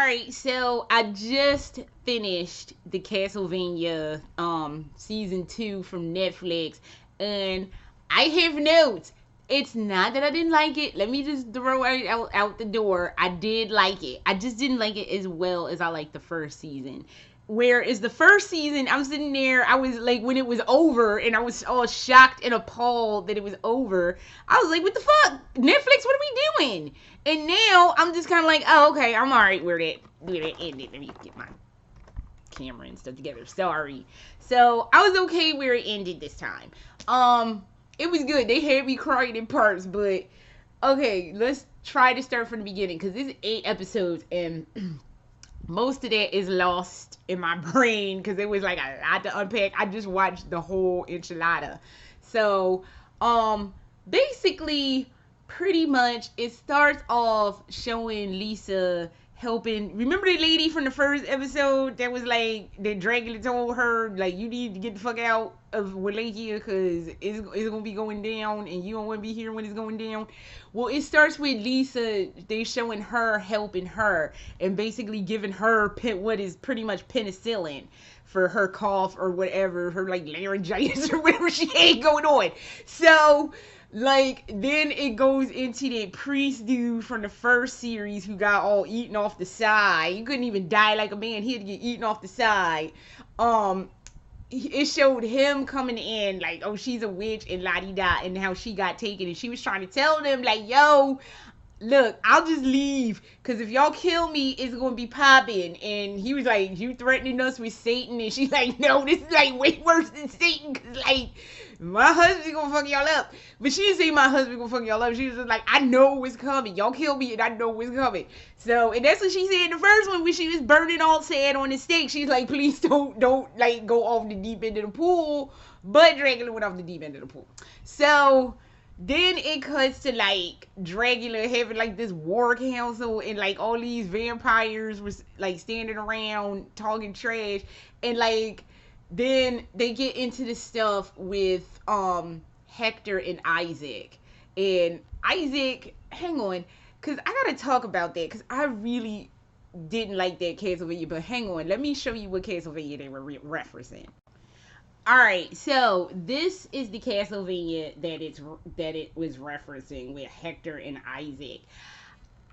right, so I just finished the Castlevania season 2 from Netflix, and I have notes. It's not that I didn't like it. Let me just throw it out the door. I did like it. I just didn't like it as well as I liked the first season. Whereas the first season, I'm sitting there, I was like, when it was over, and I was all shocked and appalled that it was over. I was like, what the fuck? Netflix, what are we doing? And now I'm just kind of like, oh, okay, I'm all right where that ended. Let me get my camera and stuff together. Sorry. So I was okay where it ended this time. It was good. They had me crying in parts, but okay, let's try to start from the beginning because this is 8 episodes and most of that is lost in my brain because it was like a lot to unpack. I just watched the whole enchilada. So, basically, pretty much, it starts off showing Lisa helping. Remember the lady from the first episode that was like, that Dracula told her, like, you need to get the fuck out of Wallachia because it's going to be going down and you don't want to be here when it's going down? Well, it starts with Lisa. They showing her helping her and basically giving her what is pretty much penicillin for her cough or whatever, her like laryngitis or whatever she had going on. So, like, then it goes into that priest dude from the first series who got all eaten off the side. He couldn't even die like a man. He had to get eaten off the side. It showed him coming in like, oh, she's a witch and la-di-da, and how she got taken. And she was trying to tell them, like, yo, look, I'll just leave because if y'all kill me, it's going to be popping. And he was like, you threatening us with Satan? And she's like, no, this is like way worse than Satan because, like, my husband's gonna fuck y'all up. But she didn't say my husband gonna fuck y'all up. She was just like, I know what's coming. Y'all kill me and I know what's coming. So, and that's what she said in the first one when she was burning all sad on the stake. She's like, please don't like go off the deep end of the pool. But Dracula went off the deep end of the pool. So then it cuts to like Dracula having like this war council and like all these vampires was like standing around talking trash and like then they get into this stuff with Hector and Isaac. And Isaac, hang on, because I gotta talk about that because I really didn't like that Castlevania. But hang on, let me show you what Castlevania they were referencing. Alright, so this is the Castlevania that it was referencing with Hector and Isaac.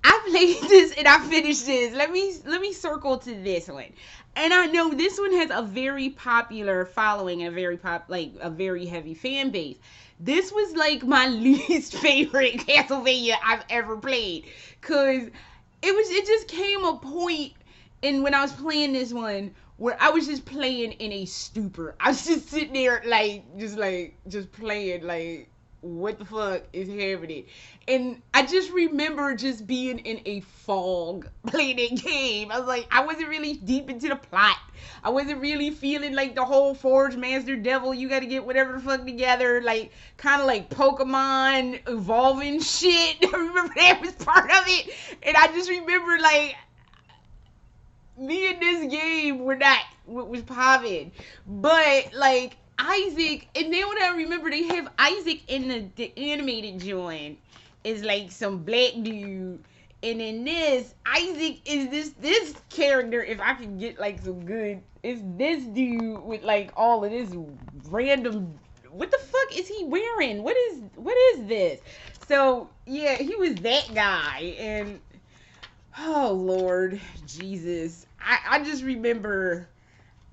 I played this and I finished this. Let me circle to this one. And I know this one has a very popular following and a very heavy fan base. This was like my least favorite Castlevania I've ever played. Cause it just came a point in when I was playing this one where I was just playing in a stupor. I was just sitting there just playing like, what the fuck is happening? And I just remember just being in a fog playing that game. I was like, I wasn't really deep into the plot. I wasn't really feeling like the whole Forge Master Devil, you gotta get whatever the fuck together, like kind of like Pokemon evolving shit. I remember that was part of it. And I just remember like me in this game were not what was popping. But like Isaac, and then when I remember they have Isaac in the animated joint is like some black dude, and in this Isaac is this character. If I could get like some good, it's this dude with like all of this random. What the fuck is he wearing? What is this? So yeah, he was that guy, and oh Lord Jesus, I just remember.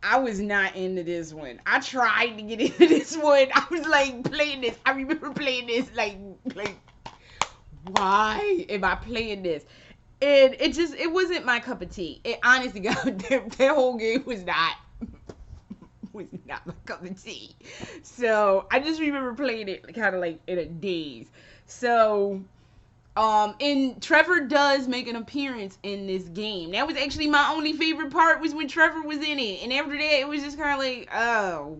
I was not into this one. I tried to get into this one. I was like playing this. I remember playing this like why am I playing this? And it wasn't my cup of tea. It honestly, God, that whole game was not my cup of tea. So I just remember playing it kind of like in a daze. So and Trevor does make an appearance in this game. That was actually my only favorite part was when Trevor was in it. And after that, it was just kind of like, oh,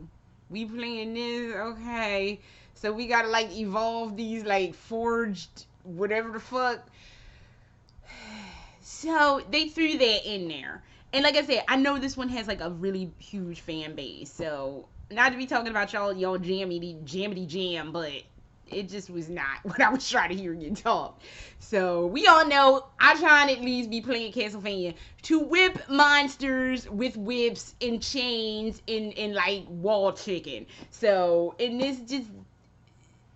we playing this? Okay. So we gotta like evolve these like forged whatever the fuck. So they threw that in there. And like I said, I know this one has like a really huge fan base. So not to be talking about y'all jammity jam, but It just was not what I was trying to hear you talk. So we all know I try to at least be playing Castlevania to whip monsters with whips and chains and like wall chicken. So and this just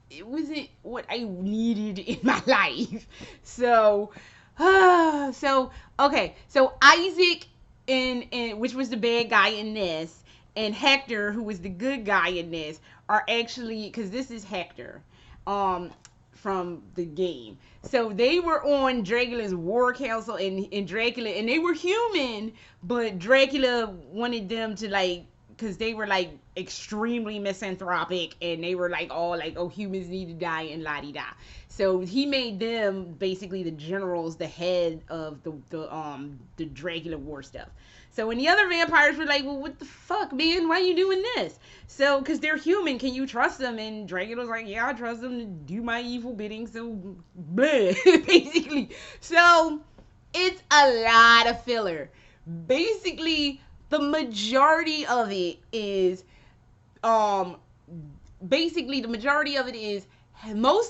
it wasn't what I needed in my life. So so okay, so Isaac and which was the bad guy in this, and Hector, who was the good guy in this, are actually, because this is Hector, from the game. So they were on Dracula's war council, and Dracula, and they were human, but Dracula wanted them to like, because they were like extremely misanthropic, and they were like all like, oh, humans need to die and la di da. So he made them basically the generals, the head of the Dracula war stuff. So when the other vampires were like, well, what the fuck, man? Why are you doing this? So, because they're human, can you trust them? And Dracula's like, yeah, I trust them to do my evil bidding. So, bleh, basically. So, it's a lot of filler. Basically, the majority of it is, most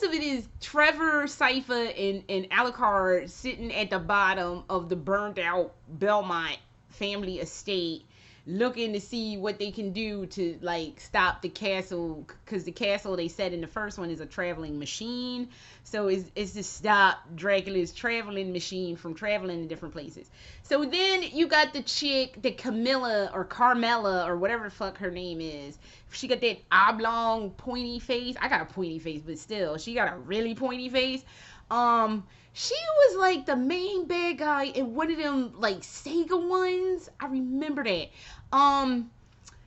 of it is Trevor, Cypher, and Alucard sitting at the bottom of the burnt out Belmont family estate, looking to see what they can do to like stop the castle, because the castle they said in the first one is a traveling machine. So it's to stop Dracula's traveling machine from traveling to different places. So then you got the chick, the Camilla or Carmela or whatever the fuck her name is. She got that oblong pointy face. I got a pointy face, but still, she got a really pointy face. She was like the main bad guy in one of them like Sega ones. I remember that.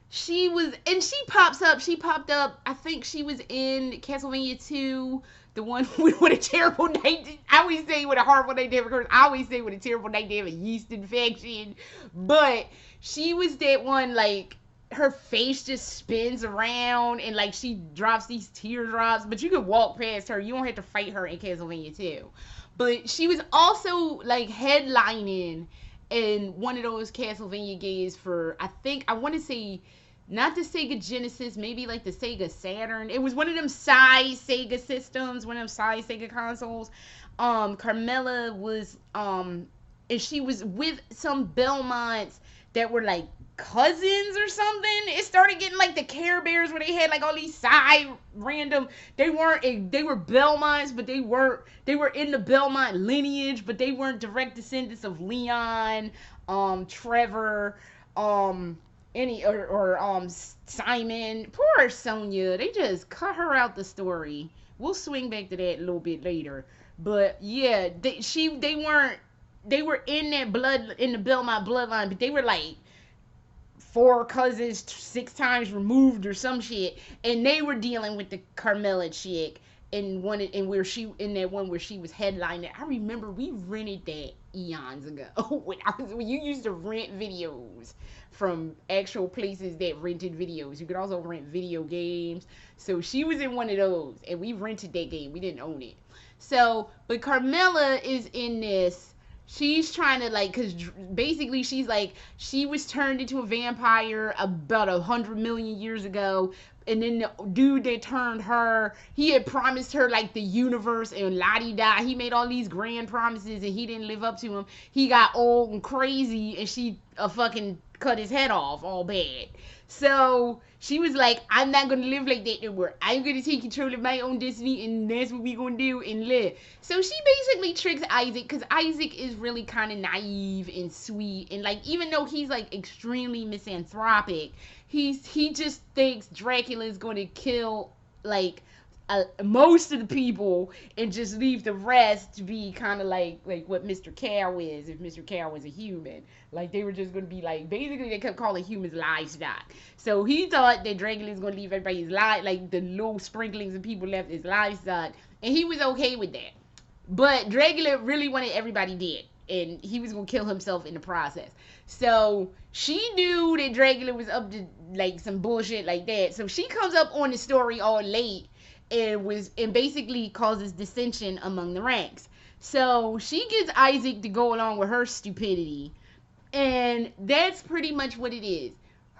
She was, and she popped up, I think she was in Castlevania 2, the one with a terrible night. I always say with a horrible night to have I always say with a terrible night to have a yeast infection. But she was that one, like, her face just spins around and like she drops these teardrops, but you could walk past her. You don't have to fight her in Castlevania 2. But she was also like headlining in one of those Castlevania games for, I want to say, not the Sega Genesis, maybe like the Sega Saturn. It was one of them size Sega systems, one of them size Sega consoles. Carmela was, and she was with some Belmonts that were like cousins or something. It started getting like the Care Bears, where they had like all these side random, they were Belmonts, but they were in the Belmont lineage, but they weren't direct descendants of Leon, Trevor, Simon. Poor Sonia, they just cut her out the story. We'll swing back to that a little bit later. But yeah, they were in the Belmont bloodline, but they were like 4 cousins 6 times removed or some shit, and they were dealing with the Carmela chick in that one where she was headlining. I remember we rented that eons ago when you used to rent videos from actual places that rented videos. You could also rent video games. So she was in one of those, and we rented that game. We didn't own it. So, but Carmela is in this. She's trying to like, cause basically she's like, she was turned into a vampire about 100 million years ago, and then the dude that turned her, he had promised her like the universe and la-di-da. He made all these grand promises and he didn't live up to them. He got old and crazy, and she fucking cut his head off all bad. So she was like, I'm not going to live like that no more. I'm going to take control of my own destiny, and that's what we going to do and live. So she basically tricks Isaac, because Isaac is really kind of naive and sweet. And like, even though he's like extremely misanthropic, he just thinks Dracula is going to kill like most of the people and just leave the rest to be kind of like what Mr. Cow is, if Mr. Cow was a human. Like, they were just going to be like, basically they kept calling humans livestock. So he thought that Dracula was going to leave everybody's life, like the little sprinklings of people left as livestock, and he was okay with that. But Dracula really wanted everybody dead, and he was going to kill himself in the process. So she knew that Dracula was up to like some bullshit like that. So she comes up on the story all late and basically causes dissension among the ranks. So she gets Isaac to go along with her stupidity, and that's pretty much what it is.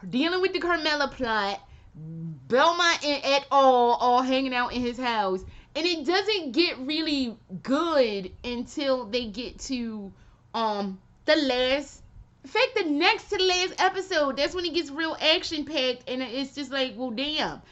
Dealing with the Carmela plot, Belmont and et al. All hanging out in his house. And it doesn't get really good until they get to the last, in fact, the next to the last episode. That's when it gets real action packed, and it's just like, well, damn.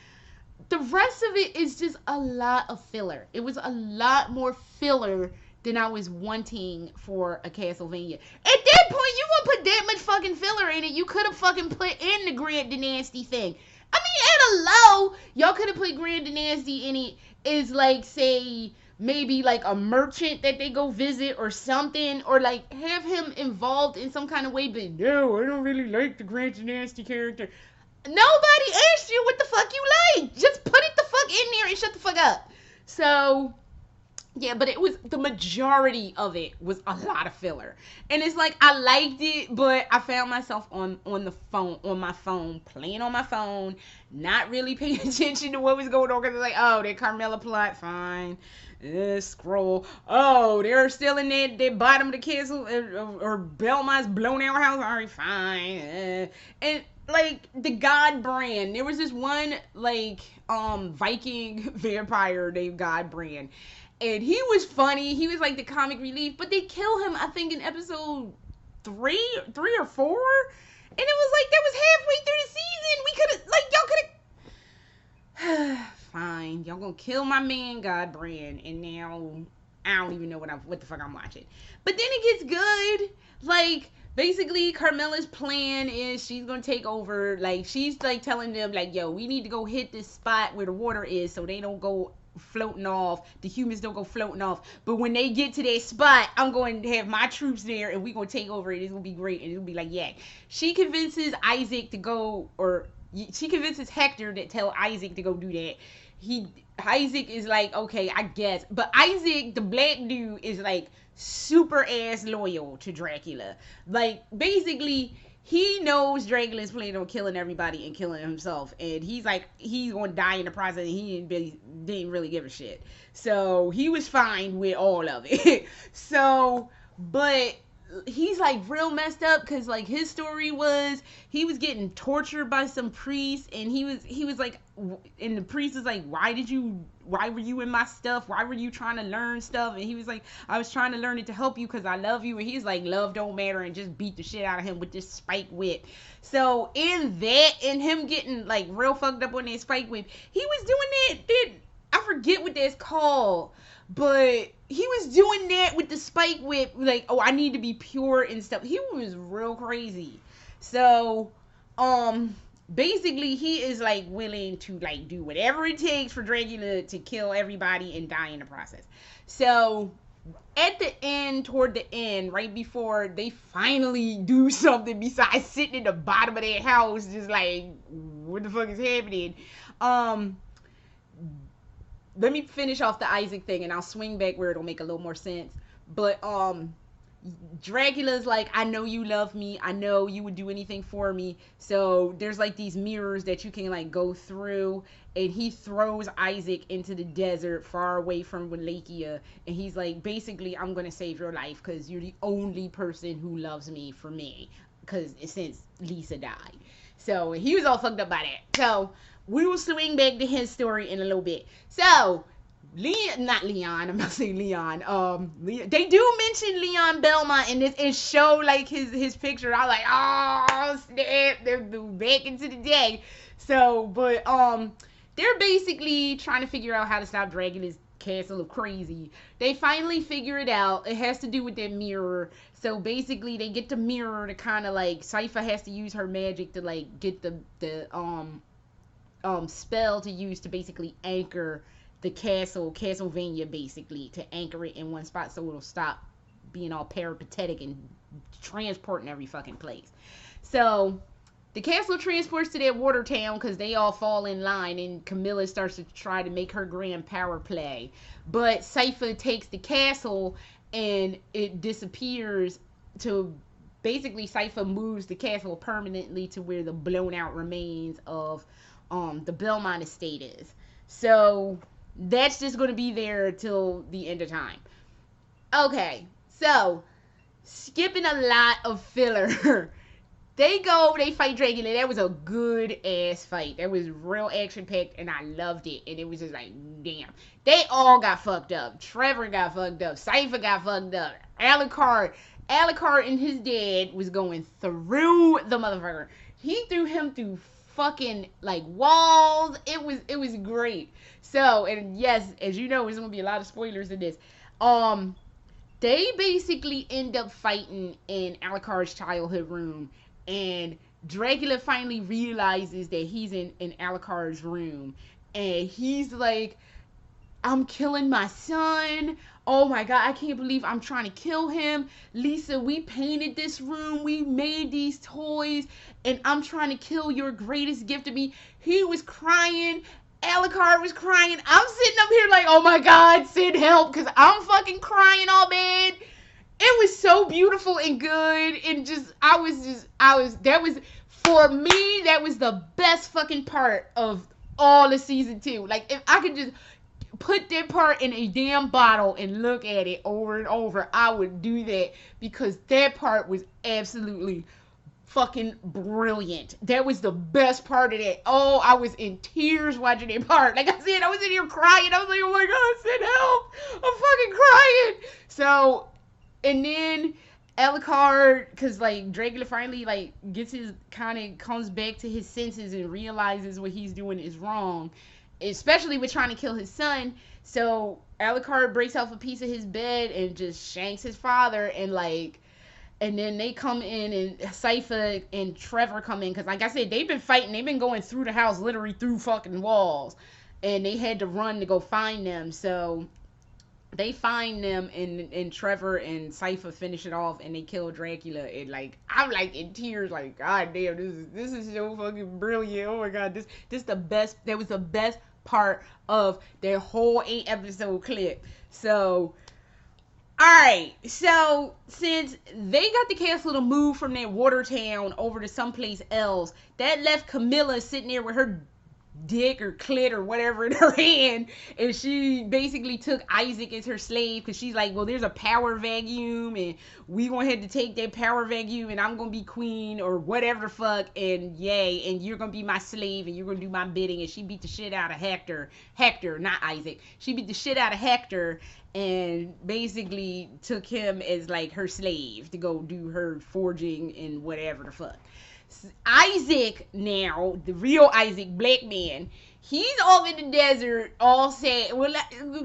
The rest of it is just a lot of filler. It was a lot more filler than I was wanting for a Castlevania. At that point, you won't put that much fucking filler in it. You could have fucking put in the Grand Dynasty thing. I mean, at a low, y'all could have put Grand Dynasty in it as, like, say, maybe like a merchant that they go visit or something, or like have him involved in some kind of way. But no, I don't really like the Grand Dynasty character. Nobody asked you what the fuck you like. Just put it the fuck in there and shut the fuck up. So, yeah, but it was, the majority of it was a lot of filler. And it's like, I liked it, but I found myself on my phone, playing on my phone, not really paying attention to what was going on, because it's like, oh, that Carmela plot, fine. Scroll. Oh, they're still in that bottom of the castle, or Belmont's blown out house. All right, fine. And like the God Brand, there was this one like Viking vampire named God Brand, and he was funny. He was like the comic relief, but they kill him, I think, in episode three or four, and it was like that was halfway through the season. We could have, like, y'all could have. Fine, y'all gonna kill my man God Brand, and now I don't even know what the fuck I'm watching. But then it gets good. Like, basically, Carmela's plan is she's gonna take over. Like, she's like telling them, like, yo, we need to go hit this spot where the water is, so they don't go floating off. The humans don't go floating off. But when they get to that spot, I'm going to have my troops there, and we gonna take over it. It's gonna be great, and it'll be like, yeah. She convinces Isaac to go, or she convinces Hector to tell Isaac to go do that. Isaac is like, okay, I guess. But Isaac, the black dude, is like super ass loyal to Dracula. Like, basically, he knows Dracula's planning on killing everybody and killing himself. And he's like, he's gonna die in the process, and he didn't really give a shit. So he was fine with all of it. So, but he's like real messed up, because like his story was he was getting tortured by some priest, and he was like, and the priest was like, why were you in my stuff, why were you trying to learn stuff? And he was like, I was trying to learn it to help you because I love you. And he's like, love don't matter, and just beat the shit out of him with this spike whip. So in that, and him getting like real fucked up on that spike whip, he was doing that I forget what that's called, but he was doing that with the spike whip, like, oh, I need to be pure and stuff. He was real crazy. So, basically, he is, like, willing to, like, do whatever it takes for Dracula to kill everybody and die in the process. So, at the end, toward the end, right before they finally do something besides sitting in the bottom of their house, just like, what the fuck is happening? Let me finish off the Isaac thing, and I'll swing back where it'll make a little more sense. But Dracula's like, I know you love me. I know you would do anything for me. So there's like these mirrors that you can like go through, and he throws Isaac into the desert far away from Wallachia, and he's like, basically, I'm gonna save your life because you're the only person who loves me for me, because since Lisa died. So he was all fucked up by that. So we will swing back to his story in a little bit. So, Leon, I'm not saying Leon. They do mention Leon Belmont in this and show like his picture. I was like, oh snap, they're back into the day. So, but they're basically trying to figure out how to stop Dracula's castle of crazy. They finally figure it out. It has to do with that mirror. So basically, they get the mirror to kind of like, Sypha has to use her magic to like get the spell to use to basically anchor the Castlevania, basically to anchor it in one spot so it'll stop being all peripatetic and transporting every fucking place. So the castle transports to that water town because they all fall in line, and Camilla starts to try to make her grand power play. But Sypha takes the castle and it disappears to, basically Sypha moves the castle permanently to where the blown out remains of the Belmont estate is. So that's just going to be there till the end of time. Okay, so skipping a lot of filler. they fight Dracula. That was a good ass fight. That was real action packed, and I loved it. And it was just like, damn. They all got fucked up. Trevor got fucked up. Cypher got fucked up. Alucard and his dad was going through the motherfucker. He threw him through fucking like walls. It was great. So, and yes, as you know, there's gonna be a lot of spoilers in this. They basically end up fighting in Alucard's childhood room, and Dracula finally realizes that he's in Alucard's room, and he's like, I'm killing my son. Oh my god, I can't believe I'm trying to kill him. Lisa, we painted this room, we made these toys, and I'm trying to kill your greatest gift to me. He was crying. Alucard was crying. I'm sitting up here like, oh my god, send help, because I'm fucking crying all bad. It was so beautiful and good, and for me, that was the best fucking part of all of season 2. Like, if I could just put that part in a damn bottle and look at it over and over, I would do that, because that part was absolutely fucking brilliant. That was the best part of that. Oh, I was in tears watching that part. Like I said, I was in here crying. I was like, oh my god, send help. I'm fucking crying. So, and then Alucard, because like Dracula finally like gets his, kind of comes back to his senses and realizes what he's doing is wrong, especially with trying to kill his son. So Alucard breaks off a piece of his bed and just shanks his father, and like, and then they come in, and Cypher and Trevor come in, because like I said, they've been fighting. They've been going through the house, literally through fucking walls, and they had to run to go find them. So they find them, and Trevor and Cypher finish it off, and they kill Dracula. And like, I'm like in tears, like, god damn, this is so fucking brilliant. Oh my god, this the best. That was the best part of their whole 8 episode clip. So, alright, so since they got the castle to move from that water town over to someplace else, that left Camilla sitting there with her dick or clit or whatever in her hand, and she basically took Isaac as her slave, because she's like, well, there's a power vacuum, and we gonna have to take that power vacuum, and I'm gonna be queen or whatever the fuck, and yay, and you're gonna be my slave, and you're gonna do my bidding. And she beat the shit out of Hector, not Isaac. She beat the shit out of Hector, and basically took him as like her slave to go do her forging and whatever the fuck. Isaac now, the real Isaac, black man, he's off in the desert, all sad, well,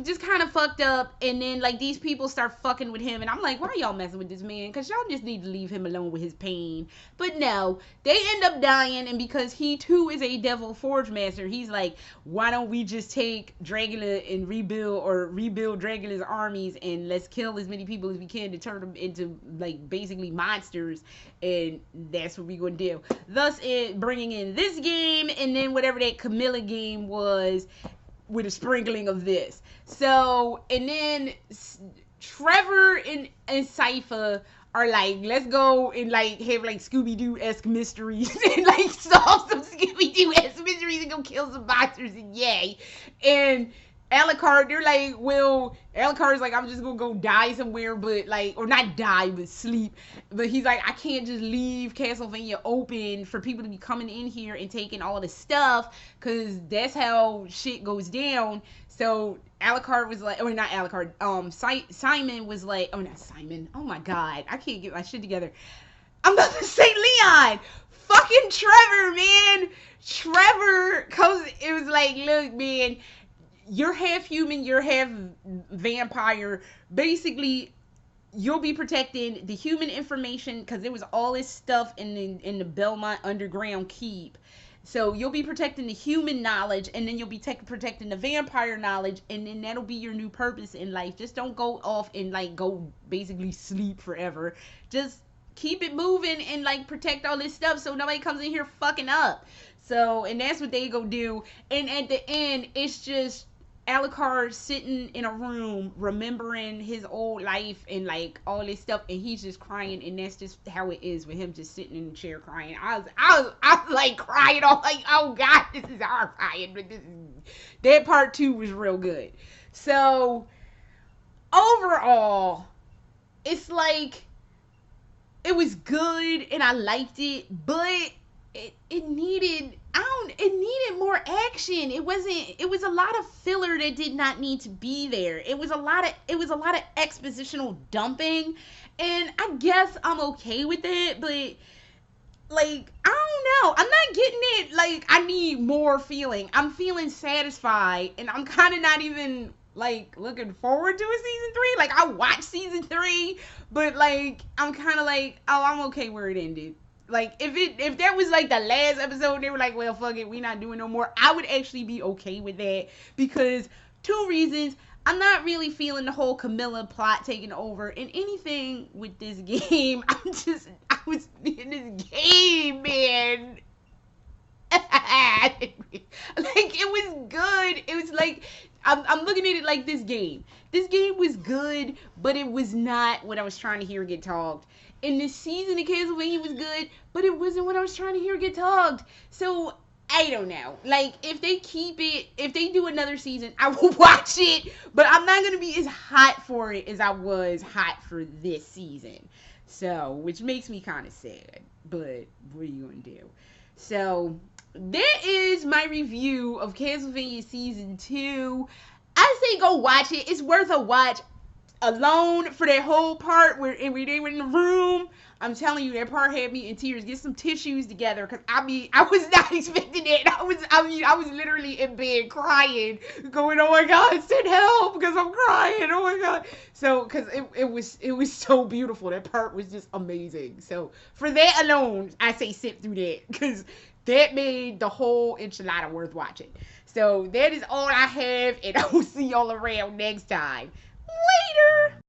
just kind of fucked up, and then like these people start fucking with him, and I'm like, why are y'all messing with this man? Because y'all just need to leave him alone with his pain. But no, they end up dying, and because he too is a devil forge master, he's like, why don't we just take Dracula and rebuild Dracula's armies, and let's kill as many people as we can to turn them into like basically monsters, and that's what we're gonna do. Thus, bringing in this game, and then whatever that Camilla game was, with a sprinkling of this. So, and then Trevor and Cypher are like, let's go and like have like Scooby-Doo-esque mysteries and like solve some Scooby-Doo-esque mysteries and go kill some monsters, and yay. And Alucard, they're like, well, Alucard's like, I'm just gonna go die somewhere, but like, or not die, but sleep. But he's like, I can't just leave Castlevania open for people to be coming in here and taking all the stuff, because that's how shit goes down. So Alucard was like, or not Alucard, Simon was like, oh, not Simon, oh my god, I can't get my shit together. I'm about to say Leon. Fucking Trevor, man. Trevor comes, it was like, look, man, you're half human, you're half vampire. Basically, you'll be protecting the human information, because there was all this stuff in the Belmont Underground Keep. So you'll be protecting the human knowledge, and then you'll be protecting the vampire knowledge, and then that'll be your new purpose in life. Just don't go off and like go basically sleep forever. Just keep it moving and like protect all this stuff so nobody comes in here fucking up. So, and that's what they go do. And at the end, it's just Alucard sitting in a room remembering his old life and like all this stuff, and he's just crying, and that's just how it is with him, just sitting in the chair crying. I was like crying, all like, oh god, this is horrifying, but that part 2 was real good. So overall, it's like, it it was good and I liked it, but it needed, it needed more action. It was a lot of filler that did not need to be there. It was a lot of expositional dumping, and I guess I'm okay with it, but like, I don't know, I'm not getting it. Like, I need more feeling. I'm feeling satisfied, and I'm kind of not even like looking forward to a season 3. Like, I watched season 3, but like, I'm kind of like, oh, I'm okay where it ended. Like, if that was like the last episode, they were like, well, fuck it, we not doing no more, I would actually be okay with that, because 2 reasons. I'm not really feeling the whole Camilla plot taking over in anything with this game. I was in this game, man. Like, it was good. It was like, I'm looking at it like this game. This game was good, but it was not what I was trying to hear get talked. And this season of Castlevania was good, but it wasn't what I was trying to hear get talked. So I don't know. Like, if they do another season, I will watch it, but I'm not gonna be as hot for it as I was hot for this season. So, which makes me kind of sad, but what are you gonna do? So, that is my review of Castlevania Season 2. I say go watch it. It's worth a watch alone for that whole part where they were in the room. I'm telling you, that part had me in tears. Get some tissues together, because I was not expecting it. I was literally in bed crying, going, oh my God, send help, because I'm crying. Oh my God. So, because it was so beautiful. That part was just amazing. So, for that alone, I say sit through that, because that made the whole enchilada worth watching. So, that is all I have, and I will see y'all around next time. Later.